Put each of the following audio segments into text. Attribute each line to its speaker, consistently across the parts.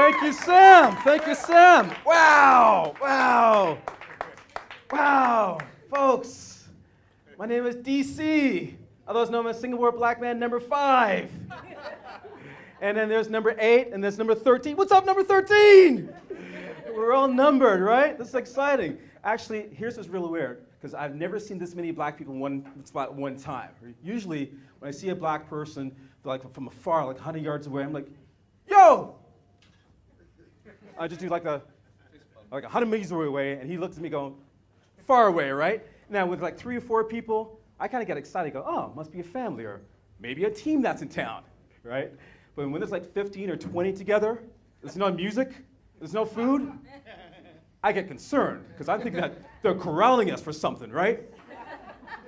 Speaker 1: Thank you, Sam. Thank you, Sam. Wow, wow, wow. Folks, my name is DC, otherwise known as Singapore Black Man number 5. And then there's number 8, and there's number 13. What's up, number 13? We're all numbered, right? This is exciting. Actually, here's what's really weird, because I've never seen this many black people in one spot at one time. Usually, when I see a black person, like from afar, like 100 yards away, I'm like, yo! I just do like 100 meters away, and he looks at me going, far away, right? Now, with like 3 or 4 people, I kind of get excited, go, oh, must be a family, or maybe a team that's in town, right? But when there's like 15 or 20 together, there's no music, there's no food, I get concerned, because I'm thinking that they're corralling us for something, right?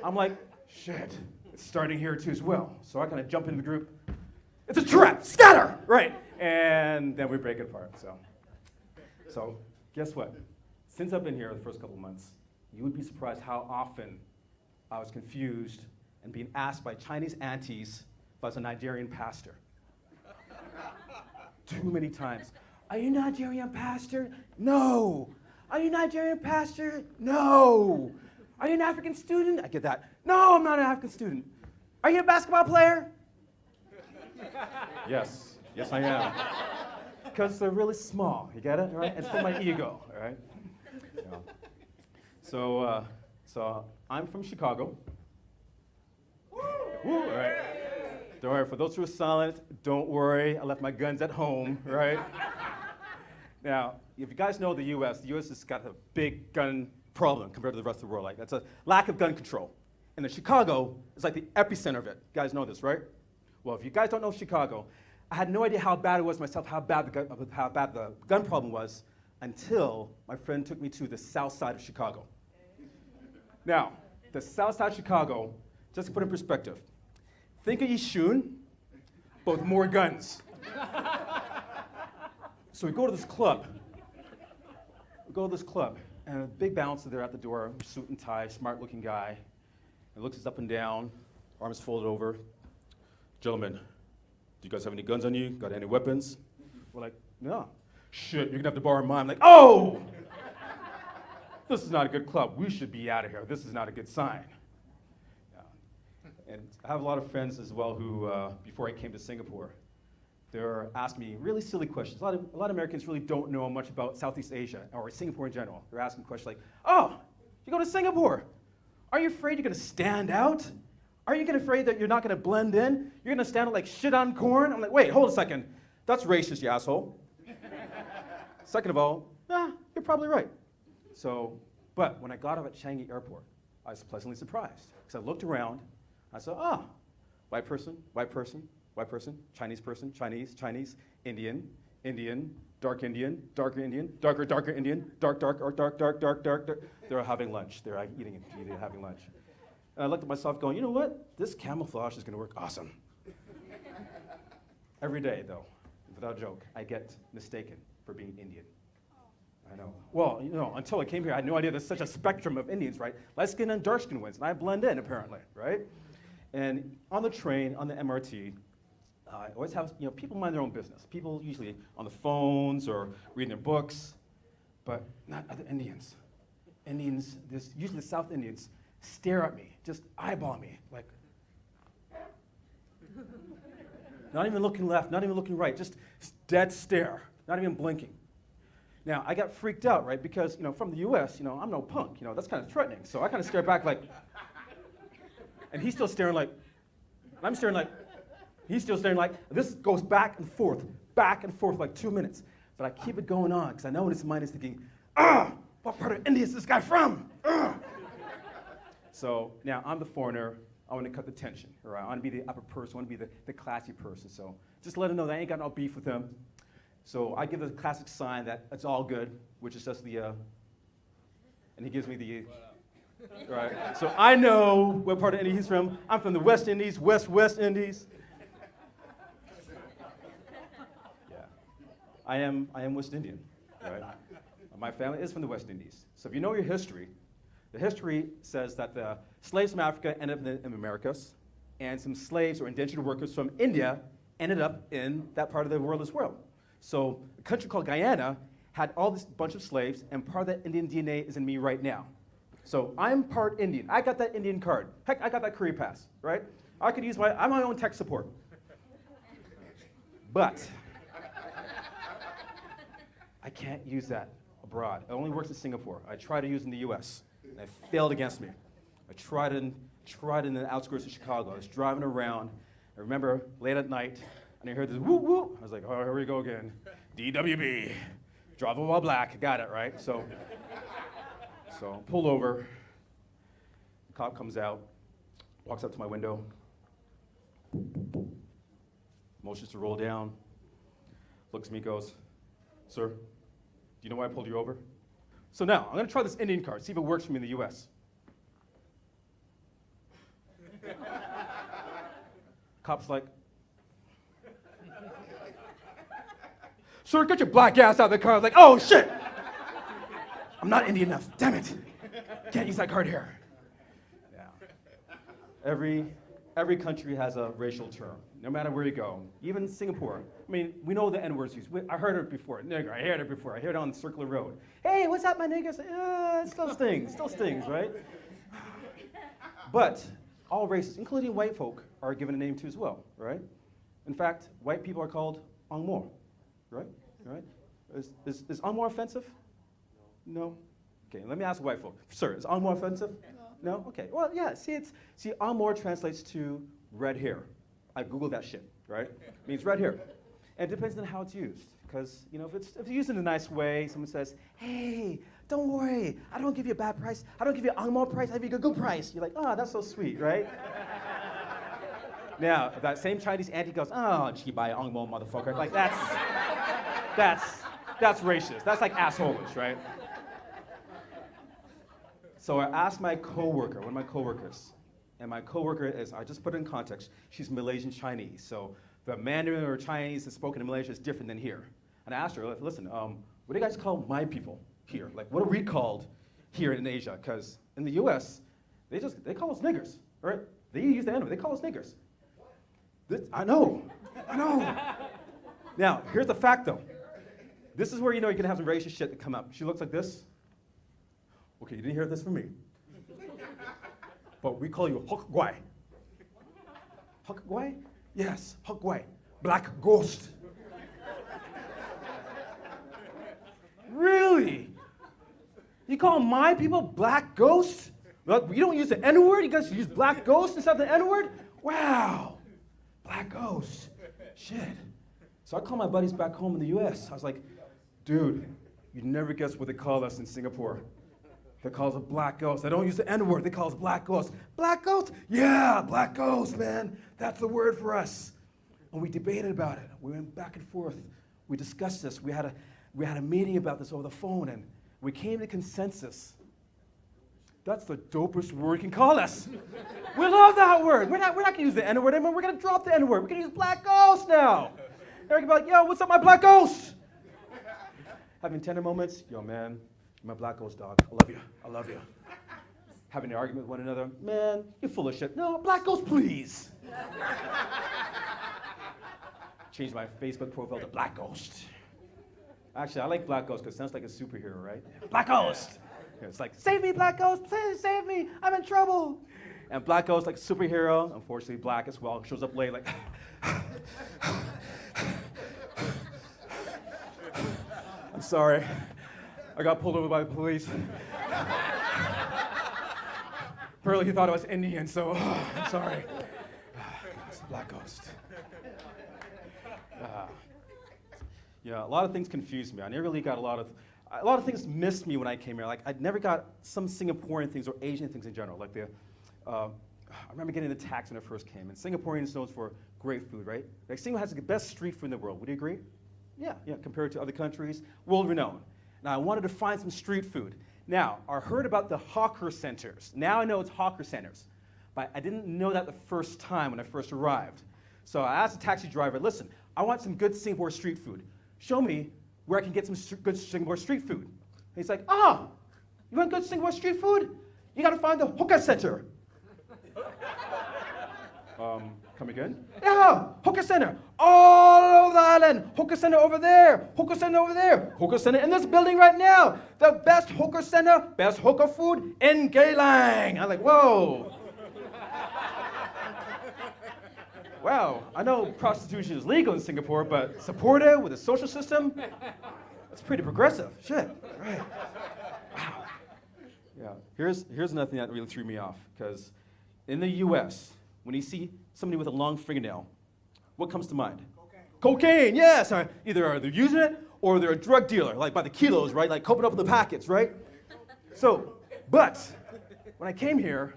Speaker 1: I'm like, shit, it's starting here too as well. So I kind of jump into the group. It's a trap, scatter, right? And then we break it apart, So guess what? Since I've been here the first couple months, you would be surprised how often I was confused and being asked by Chinese aunties if I was a Nigerian pastor. Too many times. Are you Nigerian pastor? No. Are you Nigerian pastor? No. Are you an African student? I get that. No, I'm not an African student. Are you a basketball player? Yes. Yes, I am. Because they're really small. You get it? Right? It's for my ego. All right? Yeah. So I'm from Chicago. Woo, all right. Don't worry, for those who are silent, don't worry, I left my guns at home, right? Now, if you guys know the US has got a big gun problem compared to the rest of the world. Like, that's a lack of gun control. And then Chicago is like the epicenter of it. You guys know this, right? Well, if you guys don't know Chicago, I had no idea how bad it was myself, how bad the gun problem was, until my friend took me to the south side of Chicago. Now, the south side of Chicago, just to put in perspective, think of Yishun, but with more guns. So we go to this club. And a big bouncer there at the door, suit and tie, smart-looking guy, and looks us up and down, arms folded over. Gentlemen, do you guys have any guns on you? Got any weapons? We're like, no. Shit, you're gonna have to borrow mine. I'm like, oh! This is not a good club. We should be out of here. This is not a good sign. And I have a lot of friends as well who, before I came to Singapore, they're asking me really silly questions. A lot of Americans really don't know much about Southeast Asia or Singapore in general. They're asking questions like, oh, you go to Singapore. Are you afraid you're going to stand out? Are you afraid that you're not going to blend in? You're going to stand out like shit on corn? I'm like, wait, hold a second. That's racist, you asshole. Second of all, you're probably right. But when I got off at Changi Airport, I was pleasantly surprised because I looked around. I saw, white person, Chinese person, Chinese, Indian, darker Indian, darker Indian, dark. They're having lunch. They're eating, having lunch. And I looked at myself going, you know what? This camouflage is going to work awesome. Every day, though, without a joke, I get mistaken for being Indian. I know. Well, until I came here, I had no idea there's such a spectrum of Indians, right? Light skin and dark skin wins, and I blend in, apparently, right? And on the train, on the MRT, I always have, people mind their own business. People usually on the phones or reading their books, but not other Indians. Indians, usually the South Indians, stare at me, just eyeball me, like, not even looking left, not even looking right, just dead stare, not even blinking. Now, I got freaked out, right, because, from the US, I'm no punk, that's kind of threatening, so I kind of stare back like, and he's still staring like, I'm staring like, he's still staring like, this goes back and forth for like 2 minutes. But I keep it going on, because I know in his mind he's thinking, what part of India is this guy from? So now I'm the foreigner, I want to cut the tension, right? I want to be the upper person, I want to be the classy person. So just let him know that I ain't got no beef with him. So I give the classic sign that it's all good, which is just the, and he gives me the, right? So I know what part of India he's from. I'm from the West Indies, West Indies. Yeah, I am West Indian, right? My family is from the West Indies. So if you know your history, the history says that the slaves from Africa ended up in the Americas, and some slaves or indentured workers from India ended up in that part of the world as well. So a country called Guyana had all this bunch of slaves, and part of that Indian DNA is in me right now. So I'm part Indian. I got that Indian card. Heck, I got that career pass, right? I could use I'm my own tech support. But I can't use that abroad. It only works in Singapore. I tried to use it in the US, and it failed against me. I tried in the outskirts of Chicago. I was driving around. I remember late at night, and I heard this whoop whoop. I was like, oh, here we go again. DWB, driving while black. Got it, right? So pull over. The cop comes out, walks up to my window, motions to roll down, looks at me, goes, sir, do you know why I pulled you over? So now, I'm gonna try this Indian card, see if it works for me in the US. Cop's like, sir, get your black ass out of the car. I was like, oh shit! I'm not Indian enough, damn it. Can't use that card here. Yeah. Every country has a racial term, no matter where you go. Even Singapore. I mean, we know the N-words used. I heard it before, nigger, I heard it before. I heard it on the Circular Road. Hey, what's up, my nigger? It still stings, right? But all races, including white folk, are given a name too as well, right? In fact, white people are called Angmo, right? Right? Is Angmo offensive? No? Okay, let me ask white folk. Sir, is Angmo offensive? No? Okay. Well, yeah, see, Angmo translates to red hair. I Googled that shit, right? It means red hair. And it depends on how it's used. Because, you know, if it's used in a nice way, someone says, hey, don't worry, I don't give you a bad price. I don't give you an Angmo price, I give you a good price. You're like, oh, that's so sweet, right? Now, if that same Chinese auntie goes, oh, chibai Angmo motherfucker, like that's racist. That's like assholeish, right? So I asked my coworker, one of my coworkers, and my coworker is, I just put it in context, she's Malaysian Chinese. So the Mandarin or Chinese that's spoken in Malaysia is different than here. And I asked her, listen, what do you guys call my people here? Like, what are we called here in Asia? Because in the US, they call us niggers, right? They use the N-word, they call us niggers. I know. Now, here's the fact though. This is where you know you're gonna have some racist shit to come up. She looks like this. Okay, you didn't hear this from me. But we call you Hok Guai. Hok Guai? Yes, Hok Guai. Black ghost. Really? You call my people black ghosts? You don't use the N-word? You guys use black ghost instead of the N-word? Wow. Black ghost. Shit. So I called my buddies back home in the US. I was like, dude, you'd never guess what they call us in Singapore. They call us a black ghost. They don't use the N-word. They call us black ghost. Black ghost? Yeah, black ghost, man. That's the word for us. And we debated about it. We went back and forth. We discussed this. We had a meeting about this over the phone, and we came to consensus. That's the dopest word you can call us. We love that word. We're not gonna use the N-word anymore. We're gonna drop the N-word. We're gonna use black ghost now. They're gonna be like, yo, what's up, my black ghost? Having tender moments, yo, man, you're my black ghost dog. I love you. Having an argument with one another, man, you're full of shit. No, black ghost, please. Changed my Facebook profile to Black Ghost. Actually, I like Black Ghost because it sounds like a superhero, right? Black Ghost! It's like, save me, Black Ghost, please save me, I'm in trouble. And Black Ghost, like a superhero, unfortunately black as well, shows up late like, I'm sorry, I got pulled over by the police. Apparently he thought I was Indian, so I'm sorry. It's Black Ghost. Yeah, a lot of things confused me. I never really got a lot of things missed me when I came here. Like, I never got some Singaporean things or Asian things in general. Like I remember getting the taxi when I first came, and Singaporeans known for great food, right? Like, Singapore has the best street food in the world. Would you agree? Yeah, compared to other countries, world renowned. Now, I wanted to find some street food. Now, I heard about the hawker centers. Now I know it's hawker centers, but I didn't know that the first time when I first arrived. So I asked the taxi driver, listen, I want some good Singapore street food. Show me where I can get some good Singapore street food. And he's like, you want good Singapore street food? You gotta find the hawker center. Come again? Yeah, hawker center. All all over the island. Hawker center over there. Hawker center over there. Hawker center in this building right now. The best hawker center, best hawker food in Geylang. I'm like, whoa. Wow, I know prostitution is legal in Singapore, but supported with a social system? That's pretty progressive. Shit. Right. Wow. Yeah. Here's another thing that really threw me off, because in the US, when you see somebody with a long fingernail, what comes to mind? Cocaine, yes. Either they're using it or they're a drug dealer, like by the kilos, right? Like coping up with the packets, right? So, but when I came here,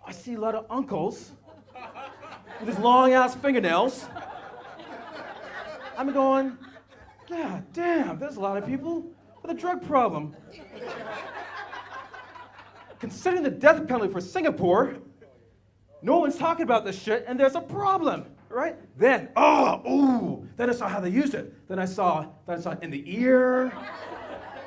Speaker 1: I see a lot of uncles with his long ass fingernails. I'm going, God damn, there's a lot of people with a drug problem. Considering the death penalty for Singapore, no one's talking about this shit, and there's a problem, right? Then, then I saw how they used it. Then I saw it in the ear.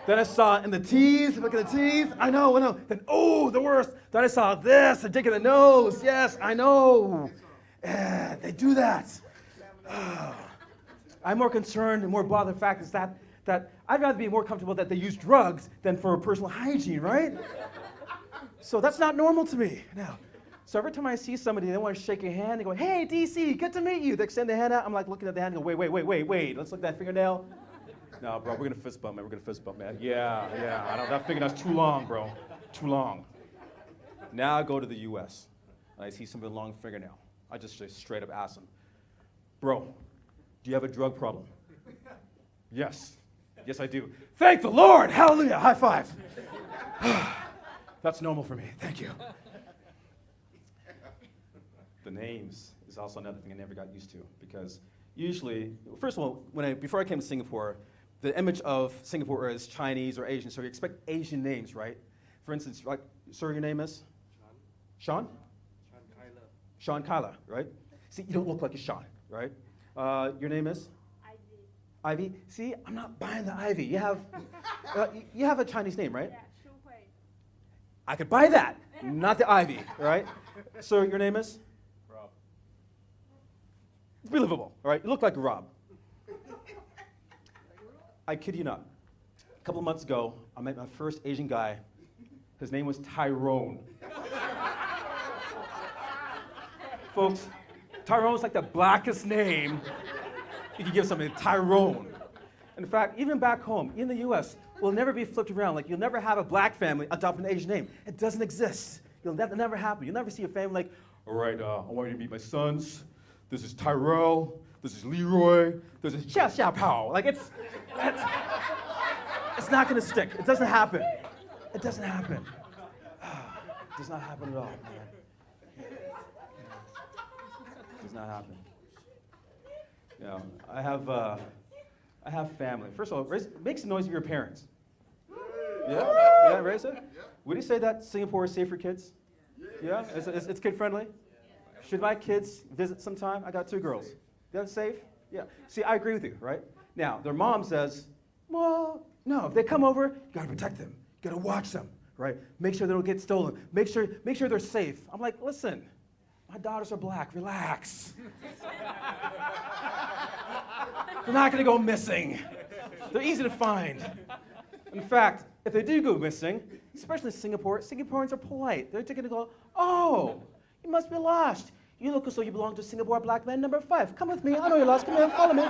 Speaker 1: Then I saw it in the teeth. Look at the teeth. I know. Then, the worst. Then I saw this, a dick in the nose. Yes, I know. They do that. I'm more concerned and more bothered. The fact is that I'd rather be more comfortable that they use drugs than for personal hygiene, right? So that's not normal to me. Now, so every time I see somebody, they want to shake your hand, they go, hey, DC, good to meet you. They extend their hand out. I'm like looking at the hand and go, wait. Let's look at that fingernail. No, bro, we're going to fist bump, man. We're going to fist bump, man. Yeah. I don't, that fingernail's too long, bro. Too long. Now I go to the US, and I see somebody with a long fingernail. I just straight up ask them, bro, do you have a drug problem? Yes, I do. Thank the Lord, hallelujah, high five. That's normal for me, thank you. The names is also another thing I never got used to, because usually, first of all, before I came to Singapore, the image of Singapore is Chinese or Asian, so you expect Asian names, right? For instance, like, sir, your name is? Sean? Sean Kyla, right? See, you don't look like a Sean, right? Your name is? Ivy. See, I'm not buying the Ivy. You have a Chinese name, right?
Speaker 2: Yeah, Shu Hui.
Speaker 1: I could buy that, not the Ivy, right? So your name is?
Speaker 3: Rob.
Speaker 1: Believable, all right? You look like Rob. I kid you not. A couple of months ago, I met my first Asian guy. His name was Tyrone. Folks, Tyrone's like the blackest name you could give somebody, Tyrone. In fact, even back home, in the US, will never be flipped around. Like, you'll never have a black family adopt an Asian name. It doesn't exist. It'll never happen. You'll never see a family like, all right, I want you to meet my sons. This is Tyrell. This is Leroy. This is Xia Pao. Like, it's not going to stick. It doesn't happen. It doesn't happen. It does not happen at all, man. Does not happen. You know, I have family. First of all, make some noise with your parents. Yeah, raise it. Would you say that Singapore is safe for kids? Yeah, it's kid friendly. Should my kids visit sometime? I got 2 girls. They're safe. Yeah. See, I agree with you, right? Now, their mom says, well, no. If they come over, you gotta protect them. You gotta watch them, right? Make sure they don't get stolen. Make sure they're safe. I'm like, listen. My daughters are black, relax. They're not gonna go missing. They're easy to find. In fact, if they do go missing, especially in Singapore, Singaporeans are polite. They're gonna go, oh, you must be lost. You look as though you belong to Singapore black man number 5. Come with me, I know you're lost, come here, follow me.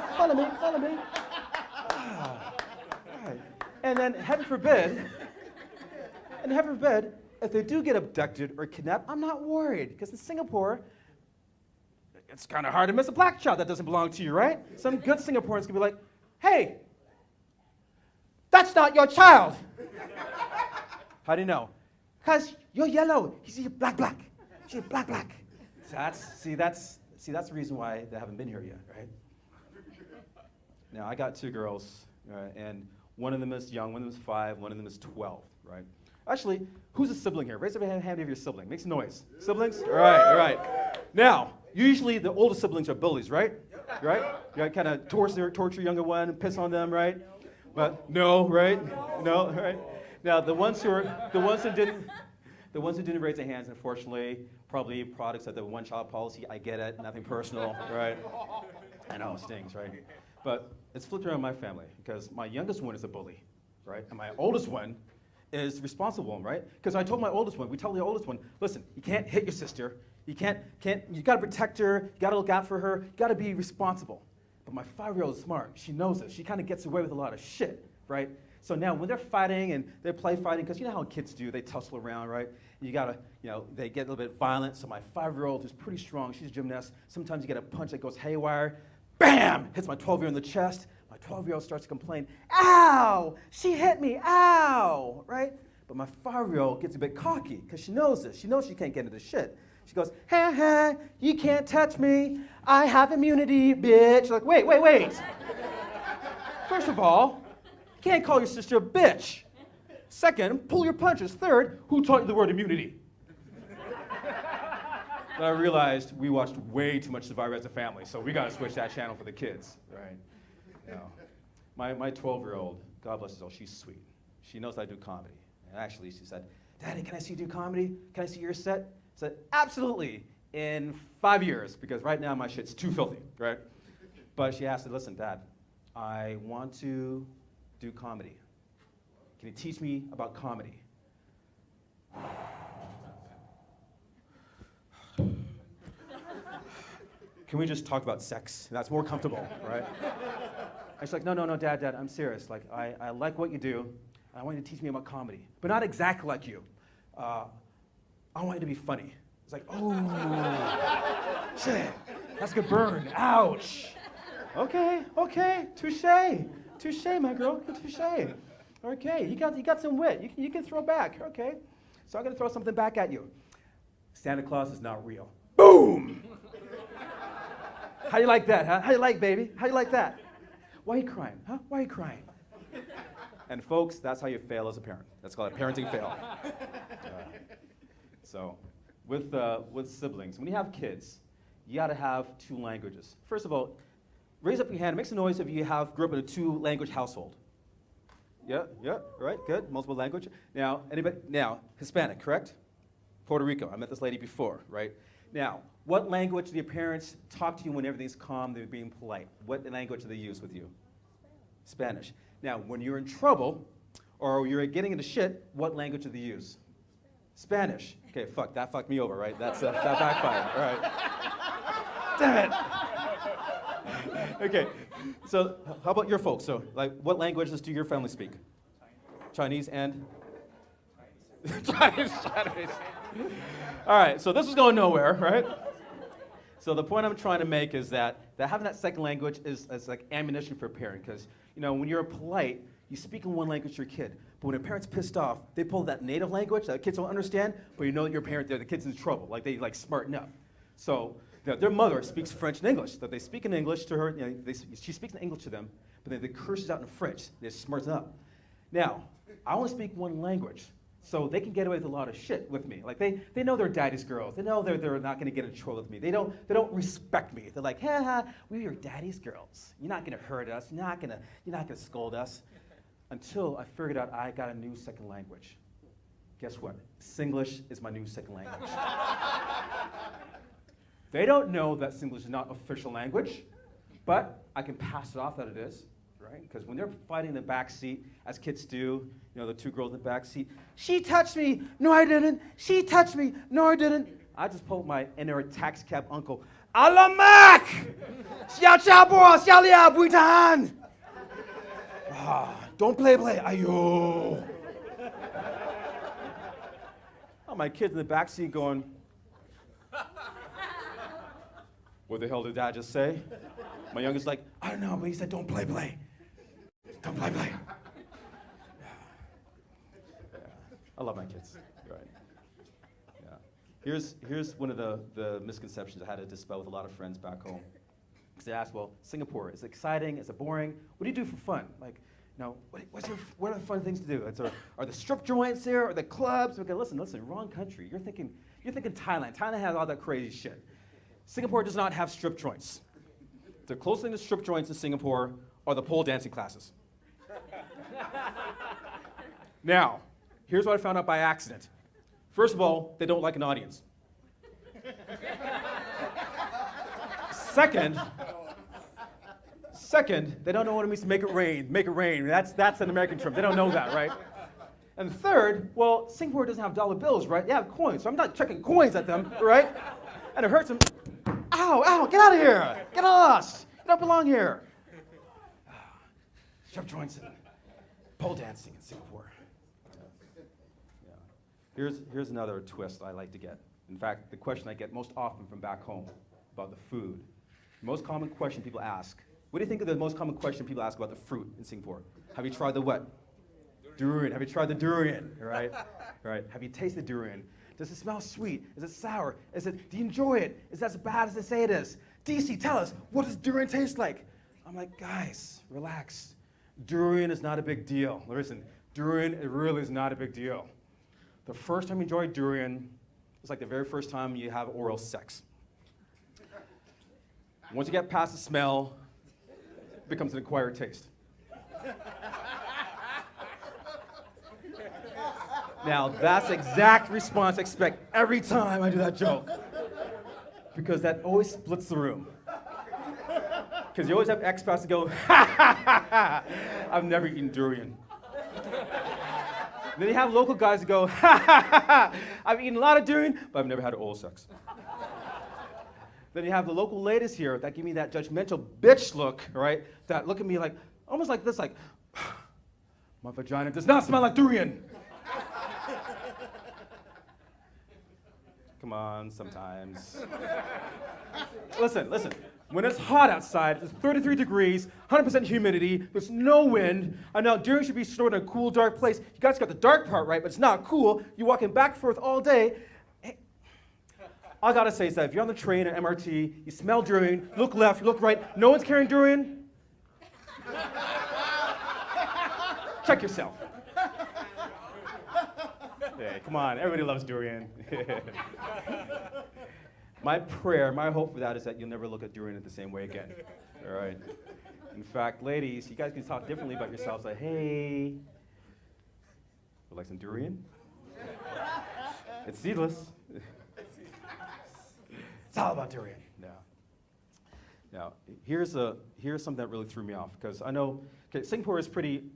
Speaker 1: Right. And then, heaven forbid, if they do get abducted or kidnapped, I'm not worried, because in Singapore, it's kind of hard to miss a black child that doesn't belong to you, right? Some good Singaporeans can be like, hey, that's not your child. How do you know? Because you're yellow, he's black. She's black. So that's the reason why they haven't been here yet, right? Now, I got 2 girls, and one of them is young, one of them is 5, one of them is 12, right? Actually, who's a sibling here? Raise up your hand if you're a sibling. Make some noise. Siblings? All right. Now, usually the older siblings are bullies, right? Right? You kind of torture younger one and piss on them, right? But no, right? No, right? Now, the ones who didn't raise their hands, unfortunately, probably products of the one-child policy. I get it, nothing personal, right? I know, it stings, right? But it's flipped around in my family because my youngest one is a bully, right? And my oldest one is responsible, right? Because I told my oldest one, we tell the oldest one, listen, you can't hit your sister. You you gotta protect her. You gotta look out for her. You gotta be responsible. But my 5-year-old is smart. She knows it. She kind of gets away with a lot of shit, right? So now when they're fighting and they're play fighting, because you know how kids do, they tussle around, right? You gotta, they get a little bit violent. So my 5-year-old who's pretty strong, she's a gymnast. Sometimes you get a punch that goes haywire. Bam! Hits my 12-year-old in the chest. My 12-year-old starts to complain, ow! She hit me, ow! Right? But my 5-year-old gets a bit cocky because she knows this. She knows she can't get into shit. She goes, ha ha, you can't touch me. I have immunity, bitch. Like, wait. First of all, you can't call your sister a bitch. Second, pull your punches. Third, who taught you the word immunity? And I realized we watched way too much Survivor as a family, so we got to switch that channel for the kids, right? My 12-year-old, God bless her soul, she's sweet. She knows I do comedy. And actually, she said, Daddy, can I see you do comedy? Can I see your set? I said, absolutely, in 5 years, because right now my shit's too filthy, right? But she asked, listen, Dad, I want to do comedy. Can you teach me about comedy? Can we just talk about sex? That's more comfortable, right? And she's like, no, Dad, I'm serious. Like, I like what you do, and I want you to teach me about comedy, but not exactly like you. I want you to be funny. It's like, oh, shit, that's a good burn, ouch. Okay, touche, my girl, touche. Okay, you got some wit, you can throw back, okay. So I'm gonna throw something back at you. Santa Claus is not real. Boom! How you like that, huh? How you like, baby? How you like that? Why are you crying, huh? Why are you crying? And folks, that's how you fail as a parent. That's called a parenting fail. So, with siblings, when you have kids, you gotta have 2 languages. First of all, raise up your hand. Make some noise if you grew up in a 2-language household. Yeah, right, good. Multiple language. Now, Hispanic, correct? Puerto Rico. I met this lady before, right? Now, what language do your parents talk to you when everything's calm, they're being polite? What language do they use with you? Spanish. Now, when you're in trouble or you're getting into shit, what language do they use? Spanish. Okay, that fucked me over, right? That backfired, all right. Damn it. Okay, so how about your folks? So, like, what languages do your family speak? Chinese and? Chinese. All right, so this is going nowhere, right? So the point I'm trying to make is that having that second language is like ammunition for a parent, because when you're polite, you speak in one language to your kid, but when a parent's pissed off, they pull that native language that kids don't understand, but you know that your parent, the kid's in trouble, like they smarten up. So their mother speaks French and English, that they speak in English to her, she speaks in English to them, but then they curses out in French, they smarten up. Now, I only speak one language, so they can get away with a lot of shit with me. Like they know they're daddy's girls. They know they're not gonna get in trouble with me. They don't respect me. They're like, ha, we're your daddy's girls. You're not gonna hurt us. You're not gonna scold us. Until I figured out I got a new second language. Guess what? Singlish is my new second language. They don't know that Singlish is not official language, but I can pass it off that it is. Right? Because when they're fighting in the back seat, as kids do, the 2 girls in the back seat, she touched me, no I didn't, she touched me, no I didn't. I just pulled my inner tax cab uncle, Alamak! Xiao Xiao Xiao Liao Buitan! Don't play, ayo. Oh, my kids in the back seat going, what the hell did Dad just say? My youngest like, I don't know, but he said don't play. Don't play. Yeah. I love my kids. Right. Yeah. Here's one of the misconceptions I had to dispel with a lot of friends back home. Because they asked, well, Singapore, is it exciting? Is it boring? What do you do for fun? Like, what are the fun things to do? Are the strip joints there? Are the clubs? Okay, listen, wrong country. You're thinking Thailand. Thailand has all that crazy shit. Singapore does not have strip joints. The closest thing to strip joints in Singapore are the pole dancing classes. Now, here's what I found out by accident. First of all, they don't like an audience. Second, they don't know what it means to make it rain. Make it rain. That's an American term. They don't know that, right? And third, well, Singapore doesn't have dollar bills, right? They have coins, so I'm not chucking coins at them, right? And it hurts them. Ow, ow, get out of here. Get lost. You don't belong here. Strip joints and pole dancing in Singapore. Yeah. Here's another twist I like to get. In fact, the question I get most often from back home about the food. The most common question people ask. What do you think of the most common question people ask about the fruit in Singapore? Have you tried the what? Durian. Have you tried the durian? Right? Right. Have you tasted durian? Does it smell sweet? Is it sour? Do you enjoy it? Is that as bad as they say it is? DC, tell us, what does durian taste like? I'm like, guys, relax. Durian is not a big deal. Listen, durian, it really is not a big deal. The first time you enjoy durian is like the very first time you have oral sex. Once you get past the smell, it becomes an acquired taste. Now, that's the exact response I expect every time I do that joke. Because that always splits the room. Because you always have expats to go, ha ha ha ha, I've never eaten durian. Then you have local guys that go, ha ha ha ha, I've eaten a lot of durian, but I've never had oral sex. Then you have the local ladies here that give me that judgmental bitch look, right? That look at me like, almost like this, like, my vagina does not smell like durian. Come on, sometimes. Listen. When it's hot outside, it's 33 degrees, 100% humidity, there's no wind. I know durian should be stored in a cool, dark place. You guys got the dark part right, but it's not cool. You're walking back and forth all day. Hey, all I gotta say is that if you're on the train or MRT, you smell durian, you look left, you look right, no one's carrying durian, check yourself. Hey, come on, everybody loves durian. My prayer, my hope for that is that you'll never look at durian the same way again. All right. In fact, ladies, you guys can talk differently about yourselves. Like, hey, would like some durian? It's seedless. It's all about durian. Now, here's something that really threw me off because I know Singapore is pretty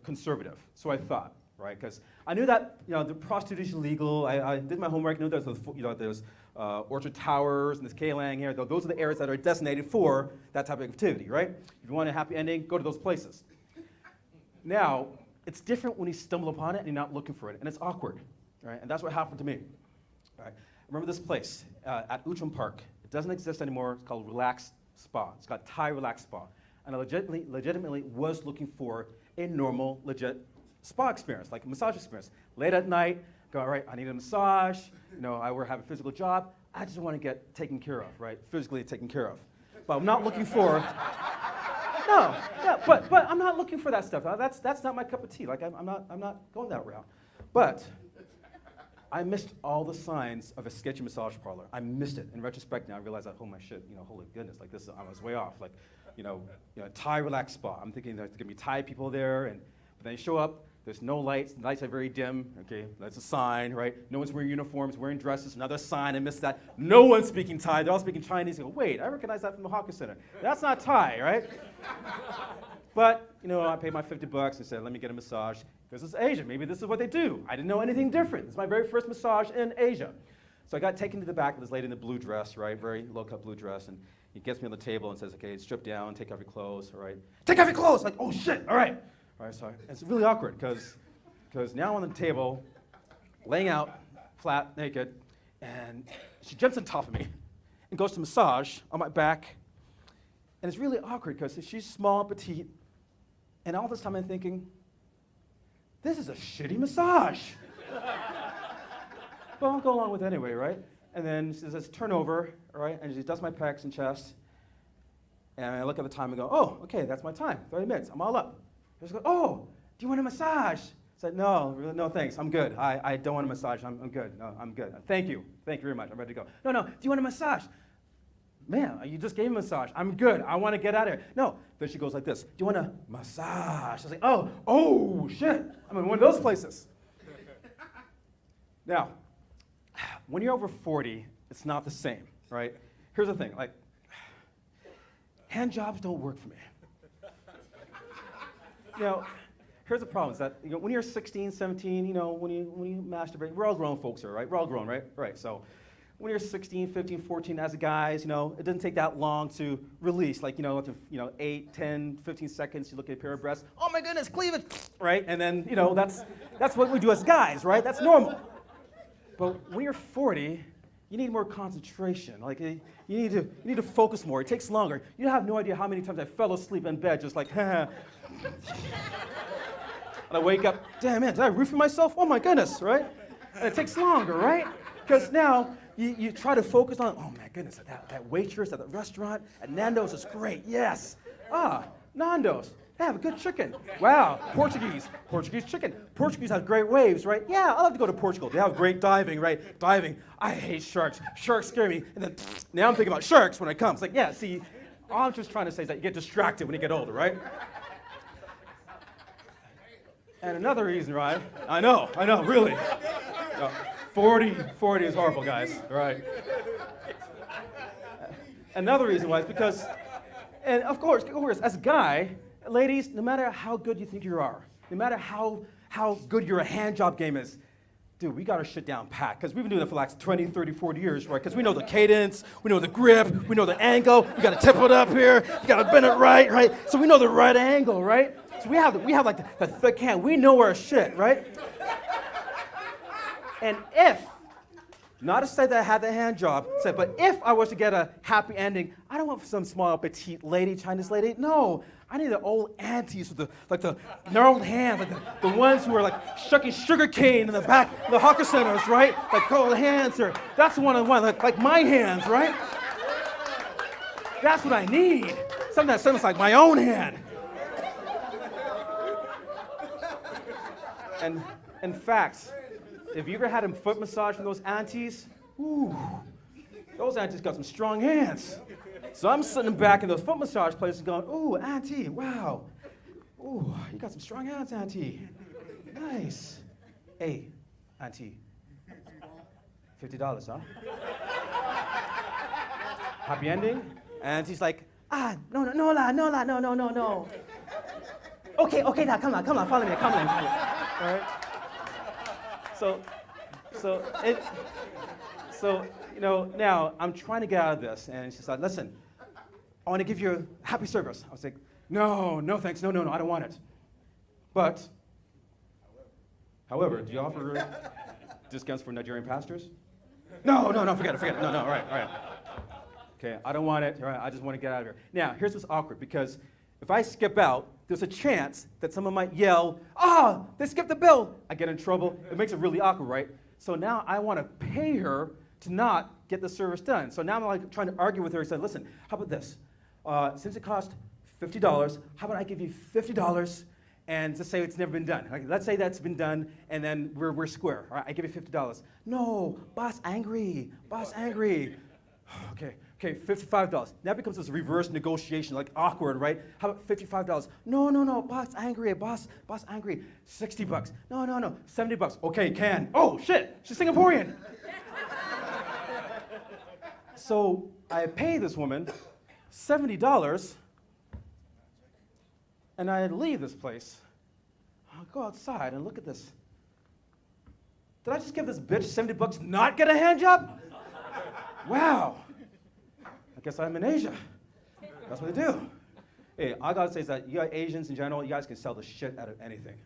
Speaker 1: conservative. So I thought, right? Because I knew that the prostitution is legal. I did my homework. I knew there's Orchard Towers and this Klang here. Those are the areas that are designated for that type of activity, right? If you want a happy ending, go to those places. Now, it's different when you stumble upon it and you're not looking for it, and it's awkward, right? And that's what happened to me. Right? I remember this place at Outram Park. It doesn't exist anymore. It's called Relax Spa. It's called Thai Relax Spa. And I legitimately was looking for a normal, legit spa experience, like a massage experience. Late at night, go, all right, I need a massage. I have a physical job. I just want to get taken care of, right? Physically taken care of. But I'm not looking for, but I'm not looking for that stuff. That's not my cup of tea. Like I'm not going that route. But I missed all the signs of a sketchy massage parlor. I missed it. In retrospect now, I realize that, oh my shit, holy goodness, like this, I was way off. Like, Thai Relax Spa. I'm thinking there's gonna be Thai people there, but then you show up, there's no lights, the lights are very dim, okay, that's a sign, right? No one's wearing uniforms, wearing dresses, another sign, I missed that. No one's speaking Thai, they're all speaking Chinese. You go, wait, I recognize that from the Hawker Center. That's not Thai, right? But, I paid my $50 and said, let me get a massage. This is Asia, maybe this is what they do. I didn't know anything different. It's my very first massage in Asia. So I got taken to the back of this lady in the blue dress, right, very low-cut blue dress, and he gets me on the table and says, okay, strip down, take off your clothes, all right? Take off your clothes! Like, oh shit, all right. All right, so it's really awkward because now I'm on the table, laying out, flat, naked, and she jumps on top of me and goes to massage on my back. And it's really awkward because she's small, petite, and all this time I'm thinking, this is a shitty massage. But I'll go along with it anyway, right? And then she says, turn over, all right? And she does my pecs and chest. And I look at the time and go, oh, okay, that's my time, 30 minutes, I'm all up. She goes, oh, do you want a massage? I said, no, thanks, I'm good. I don't want a massage, I'm good. No, I'm good. Thank you very much, I'm ready to go. No, do you want a massage? Man, you just gave me a massage. I'm good, I want to get out of here. No, then she goes like this, do you want a massage? I was like, oh, shit, I'm in one of those places. Now, when you're over 40, it's not the same, right? Here's the thing, like, hand jobs don't work for me. Now, here's the problem, is that when you're 16, 17, when you masturbate, we're all grown folks here, right? We're all grown, right? Right, so when you're 16, 15, 14, as a guys, it doesn't take that long to release, like, after, 8, 10, 15 seconds, you look at a pair of breasts, oh my goodness, cleavage, right? And then, that's what we do as guys, right? That's normal. But when you're 40, you need more concentration. Like, you need to focus more. It takes longer. You have no idea how many times I fell asleep in bed just like, and I wake up, damn man, did I roofie myself? Oh my goodness, right? And it takes longer, right? Because now you try to focus on, oh my goodness, that waitress at the restaurant at Nando's is great, yes. Nando's, they have a good chicken. Wow, Portuguese chicken. Portuguese have great waves, right? Yeah, I love to go to Portugal. They have great diving, right? Diving, I hate sharks. Sharks scare me. And then now I'm thinking about sharks when I come. It's like, yeah, see, all I'm just trying to say is that you get distracted when you get older, right? And another reason, right? I know, really. 40 is horrible, guys, right? Another reason why is because, and of course, as a guy, ladies, no matter how good you think you are, no matter how good your hand job game is, dude, we got our shit down pat, because we've been doing it for like 20, 30, 40 years, right? Because we know the cadence, we know the grip, we know the angle, we got to tip it up here, you got to bend it right? So we know the right angle, right? So we have like the thick hand, we know our shit, right? And if, not to say that I had the hand job, but if I was to get a happy ending, I don't want some small petite lady, Chinese lady, no. I need the old aunties with the gnarled hands, like the ones who are like shucking sugar cane in the back of the hawker centers, right? Like cold hands, or that's the one like my hands, right? That's what I need. Something that sounds like my own hand. And in fact, if you ever had a foot massage from those aunties, ooh, those aunties got some strong hands. So I'm sitting back in those foot massage places going, ooh, auntie, wow. Ooh, you got some strong hands, auntie. Nice. Hey, auntie, $50, huh? Happy ending? And she's like, no. Okay, now, come on, follow me, come on. All right? So, now I'm trying to get out of this, and she's like, listen, I want to give you a happy service. I was like, no, thanks, no, I don't want it. But, however, do you offer discounts for Nigerian pastors? No, forget it, no, all right. Okay, I don't want it, all right, I just want to get out of here. Now, here's what's awkward, because if I skip out, there's a chance that someone might yell, they skipped the bill. I get in trouble. It makes it really awkward, right? So now I want to pay her to not get the service done. So now I'm like trying to argue with her. I said, listen, how about this? Since it cost $50, how about I give you $50 and just say it's never been done? Like, let's say that's been done, and then we're square. All right, I give you $50. No, boss angry. Okay, $55. Now it becomes this reverse negotiation, like awkward, right? How about $55? No, boss angry, boss angry. $60. No, $70. Okay, can. Oh shit, she's Singaporean. So I pay this woman $70, and I leave this place. I'll go outside and look at this. Did I just give this bitch $70, not get a hand job? Wow. I guess I'm in Asia. That's what they do. Hey, all I gotta say is that you guys Asians in general, you guys can sell the shit out of anything.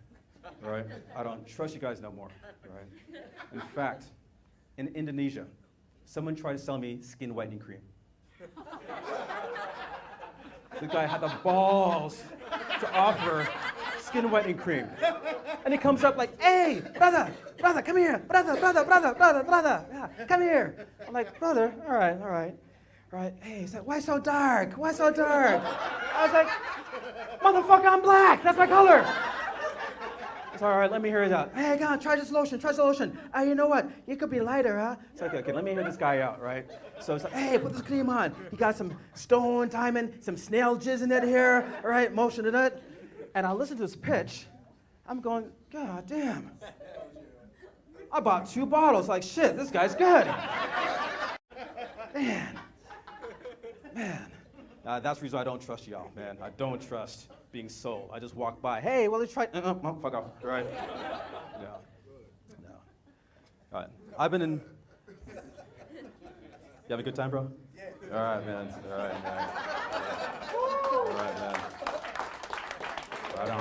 Speaker 1: All right? I don't trust you guys no more. All right? In fact, in Indonesia, someone tried to sell me skin whitening cream. The guy had the balls to offer skin whitening cream. And he comes up like, hey, brother, come here. Brother. Yeah, come here. I'm like, brother, all right. Right, hey, he said, why so dark? I was like, motherfucker, I'm black. That's my color. It's all right, let me hear it out. Hey, come on, try this lotion. You know what? You could be lighter, huh? It's like, okay, let me hear this guy out, right? So it's like, hey, put this cream on. He got some stone diamond, some snail jizz in that hair, all right, motion to that. And I listen to this pitch. I'm going, God damn. I bought 2 bottles. Like, shit, this guy's good. Man. That's the reason I don't trust y'all, man. I don't trust being Seoul. I just walk by. Hey, well, let's try. Fuck off. Right? No. All right. I've been in. You have a good time, bro? Yeah. All right, man. All right, man. All right, man. Right on.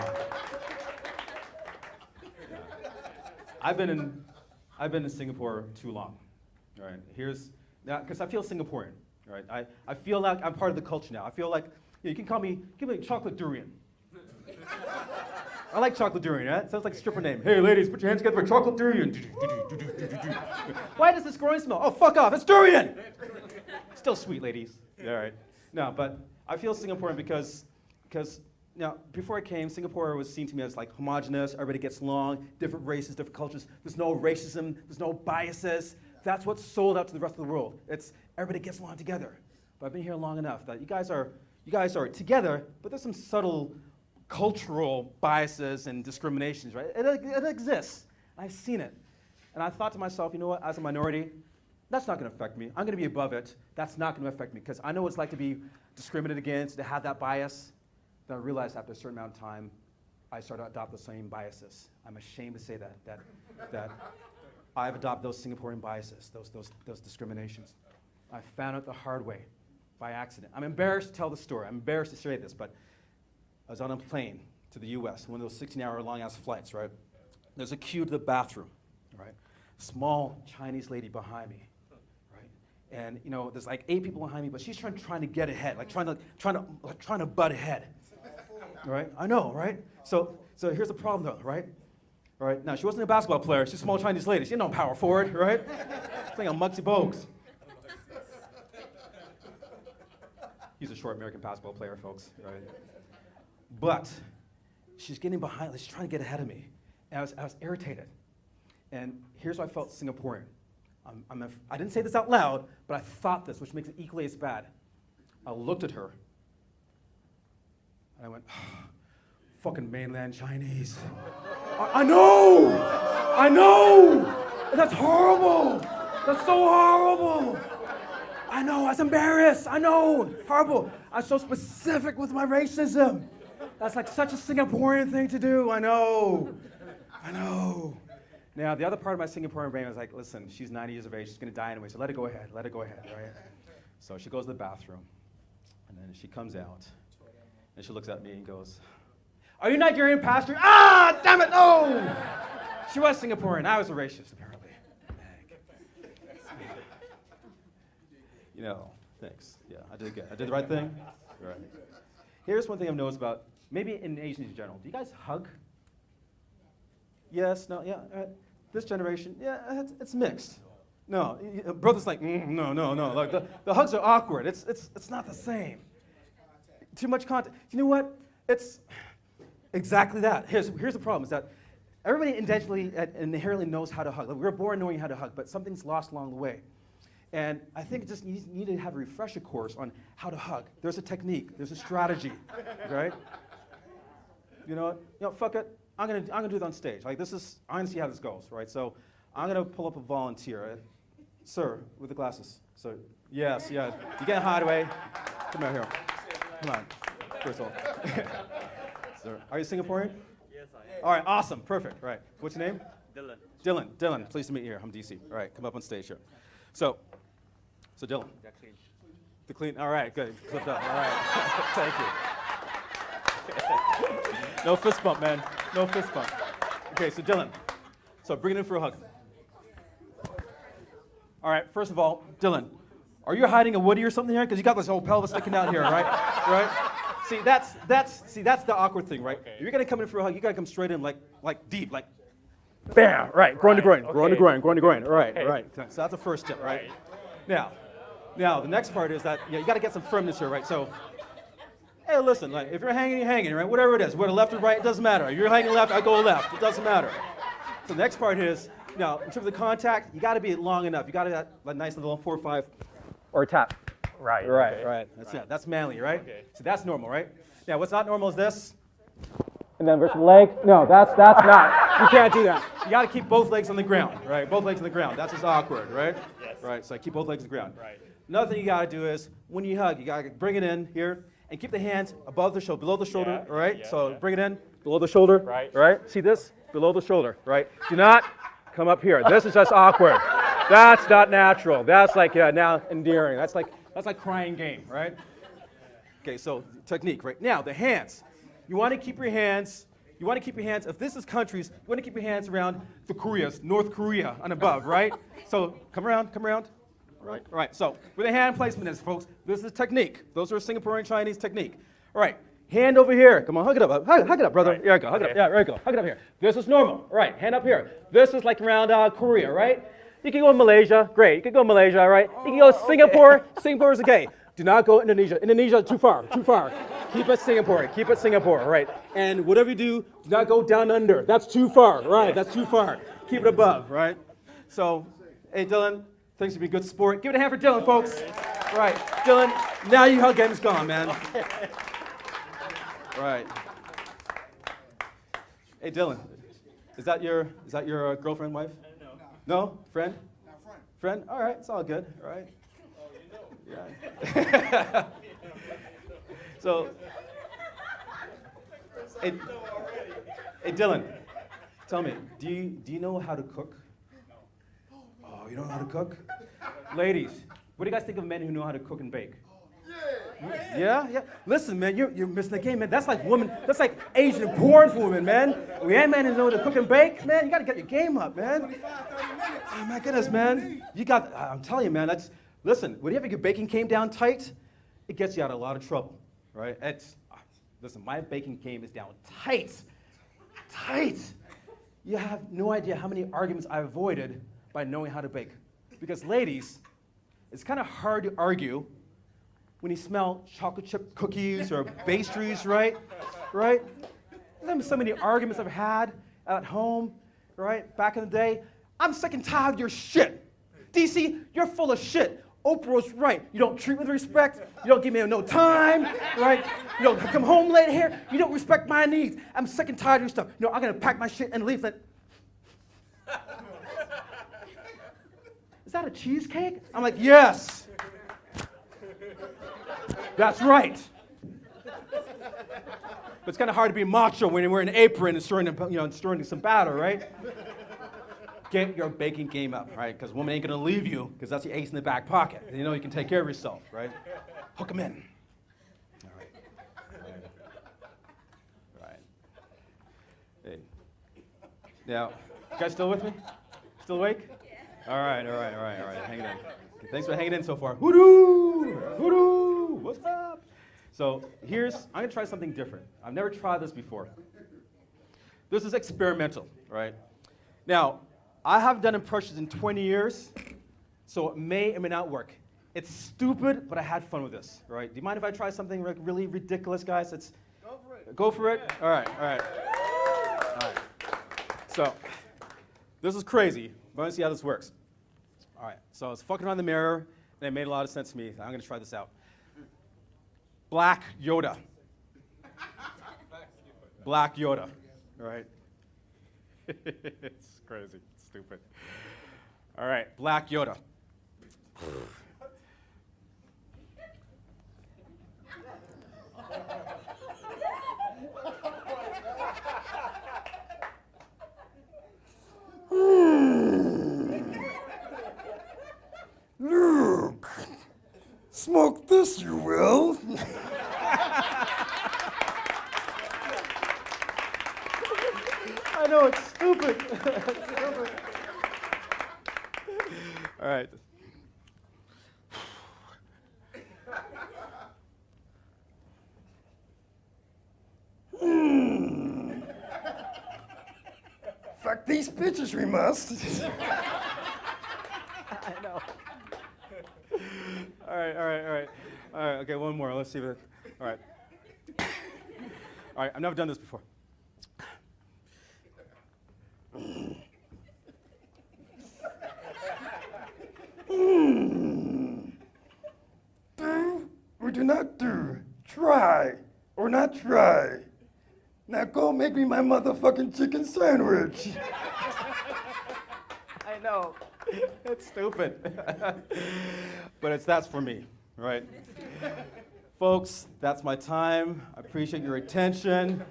Speaker 1: Yeah. I've been in Singapore too long. All right. Here's now because I feel Singaporean. All right. I feel like I'm part of the culture now. I feel like you can give me chocolate durian. I like chocolate durian, right? Sounds like a stripper name. Hey, ladies, put your hands together for chocolate durian. Why does this groin smell? Oh, fuck off, it's durian! Still sweet, ladies. All right. No, but I feel Singaporean because now, before I came, Singapore was seen to me as like homogenous, everybody gets along, different races, different cultures. There's no racism, there's no biases. That's what's sold out to the rest of the world. It's everybody gets along together. But I've been here long enough that you guys are together, but there's some subtle cultural biases and discriminations, right? It exists. I've seen it. And I thought to myself, you know what, as a minority, that's not going to affect me. I'm going to be above it. That's not going to affect me because I know what it's like to be discriminated against, to have that bias. Then I realized after a certain amount of time, I started to adopt the same biases. I'm ashamed to say that I've adopted those Singaporean biases, those discriminations. I found out the hard way by accident. I'm embarrassed to tell the story. I'm embarrassed to say this, but I was on a plane to the US, one of those 16-hour long-ass flights, right? There's a queue to the bathroom, right? Small Chinese lady behind me, right? And you know, there's like 8 people behind me, but she's trying to get ahead, like trying to butt ahead, right? I know, right? So here's the problem, though, right? All right. Now she wasn't a basketball player; she's a small Chinese lady. She's no power forward, right? Playing on Muggsy Bogues. He's a short American basketball player, folks, right? But she's getting behind, she's trying to get ahead of me. And I was irritated. And here's why I felt Singaporean. I didn't say this out loud, but I thought this, which makes it equally as bad. I looked at her, and I went, fucking mainland Chinese. I know! That's horrible! That's so horrible! I know, I was embarrassed, I know, horrible. I was so specific with my racism. That's like such a Singaporean thing to do, I know. Now, the other part of my Singaporean brain was like, listen, she's 90 years of age, she's gonna die anyway, so let it go ahead, right? So she goes to the bathroom, and then she comes out, and she looks at me and goes, are you Nigerian, pastor? Ah, damn it, no! She was Singaporean, I was a racist, apparently. You know, thanks. Yeah, I did good. I did the right thing? Right. Here's one thing I've noticed about, maybe in Asians in general. Do you guys hug? Yes, no, yeah. This generation, yeah, it's mixed. No, brother's like, no. Like the hugs are awkward. It's not the same. Too much contact. You know what? It's exactly that. Here's the problem, is that everybody inherently knows how to hug. Like, we're born knowing how to hug, but something's lost along the way. And I think just you need to have a refresher course on how to hug. There's a technique. There's a strategy, right? You know what? You know, fuck it. I'm gonna do it on stage. Like I'm gonna see how this goes, right? So I'm gonna pull up a volunteer, right? Sir, with the glasses. So yes, yeah. You get Hideaway. Come out here. Come on. First of all. Sir, are you Singaporean?
Speaker 2: Yes, I am.
Speaker 1: All right, awesome, perfect. Right. What's your name?
Speaker 2: Dylan.
Speaker 1: Dylan. Pleased to meet you here. I'm DC. All right, come up on stage here. So Dylan.
Speaker 2: They're clean.
Speaker 1: The clean. All right, good. Clipped up. All right. Thank you. No fist bump, man. No fist bump. Okay, so Dylan. So bring it in for a hug. All right. First of all, Dylan, are you hiding a Woody or something here? Because you got this whole pelvis sticking out here, right? Right. See, that's the awkward thing, right?
Speaker 2: Okay.
Speaker 1: If you're gonna come in for a hug, you gotta come straight in, like deep, like. Bam! Right. Groin to groin.
Speaker 2: Okay.
Speaker 1: Groin to groin. Groin to groin. Right.
Speaker 2: Okay.
Speaker 1: Right. So that's the first tip, right? Now, the next part is that you got to get some firmness here, right? So, hey, listen, like, if you're hanging, right? Whatever it is, whether left or right, it doesn't matter. If you're hanging left, I go left. It doesn't matter. So the next part is, now, in terms of the contact, you got to be long enough. You got to have a nice little 4-5 or a tap.
Speaker 2: Right.
Speaker 1: Right.
Speaker 2: Okay.
Speaker 1: Right. That's manly, right?
Speaker 2: Okay.
Speaker 1: So that's normal, right? Now, what's not normal is this. And then versus the leg. No, that's not. You can't do that. You got to keep both legs on the ground, right? Both legs on the ground. That's just awkward, right?
Speaker 2: Yes.
Speaker 1: Right. So keep both legs on the ground.
Speaker 2: Right.
Speaker 1: Another thing you gotta do is, when you hug, you gotta bring it in here, and keep the hands above the shoulder, below the shoulder, all right? So bring it in, below the shoulder, right? See this? Below the shoulder, right? Do not come up here. This is just awkward. That's not natural. That's like now endearing. That's like crying game, right? Okay, so technique, right? Now, the hands. You wanna keep your hands, if this is countries, you wanna keep your hands around the Koreas, North Korea and above, right? So come around. Right, so where the hand placement is, folks, this is technique. Those are Singaporean Chinese technique. All right, hand over here. Come on, hug it up. Hug it up, brother. There you go, hug it up. Yeah, there you go. Hug it up here. This is normal. All right, hand up here. This is like around Korea, right? You can go Malaysia. Great, you can go Malaysia, right? You can go Singapore. Okay. Singapore is okay. Do not go Indonesia. Indonesia, too far. Keep it Singapore, right? And whatever you do not go down under. That's too far, right? That's too far. Keep it above, right? So, hey, Dylan. Thanks for being a good sport. Give it a hand for Dylan, folks. Right, Dylan, now your hug game's gone, man. Right. Hey, Dylan, is that your girlfriend, wife?
Speaker 2: No.
Speaker 1: No? Friend?
Speaker 2: Not friend.
Speaker 1: Friend? All right, it's all good, all right?
Speaker 2: Oh,
Speaker 1: Yeah. So, hey, Dylan, tell me, do you know how to cook? Oh, you don't know how to cook? Ladies, what do you guys think of men who know how to cook and bake? Yeah. Listen, man, you're missing the game, man. That's like Asian porn for women, man. We ain't men who know how to cook and bake, man. You gotta get your game up, man.
Speaker 2: 25, 30 minutes.
Speaker 1: Oh my goodness, man. I'm telling you, man, listen, whenever your baking game down tight, it gets you out of a lot of trouble, right? Listen, my baking game is down tight. You have no idea how many arguments I've avoided by knowing how to bake. Because ladies, it's kind of hard to argue when you smell chocolate chip cookies or pastries, right? There's so many arguments I've had at home, right? Back in the day. I'm sick and tired of your shit. DC, you're full of shit. Oprah's right. You don't treat me with respect. You don't give me no time, right? You don't come home late here. You don't respect my needs. I'm sick and tired of your stuff. I'm gonna pack my shit and leave it. Is that a cheesecake? I'm like, yes. That's right. But it's kind of hard to be macho when you're wearing an apron and stirring some batter, right? Get your baking game up, right? Because woman ain't gonna leave you, because that's your ace in the back pocket. You know you can take care of yourself, right? Hook them in. All right. Hey. Now, you guys still with me? Still awake? All right. Hang it in. Okay, thanks for hanging in so far. Hoodoo! What's up? So I'm gonna try something different. I've never tried this before. This is experimental, right? Now, I haven't done impressions in 20 years, so it may or may not work. It's stupid, but I had fun with this, right? Do you mind if I try something really ridiculous, guys? Go for it. All right. So, this is crazy, but let's see how this works. All right, so I was fucking around the mirror, and it made a lot of sense to me. I'm gonna try this out. Black Yoda. Black Yoda, all right? It's crazy, it's stupid. All right, Black Yoda.
Speaker 3: Luke, smoke this, you will.
Speaker 1: I know, it's stupid. All right.
Speaker 3: Fuck these bitches, we must.
Speaker 1: I know. All right, okay, one more. Let's see if it. All right. All right, I've never done this before.
Speaker 3: Do or do not do. Try or not try. Now go make me my motherfucking chicken sandwich.
Speaker 1: I know. It's stupid. But that's for me, right? Folks, that's my time. I appreciate your attention.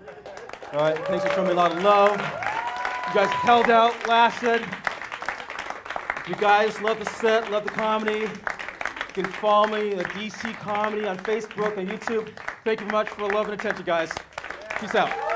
Speaker 1: All right, thanks for showing me a lot of love. You guys held out, lasted. If you guys love the set, love the comedy, you can follow me at DC Comedy on Facebook and YouTube. Thank you very much for the love and attention, guys. Peace out.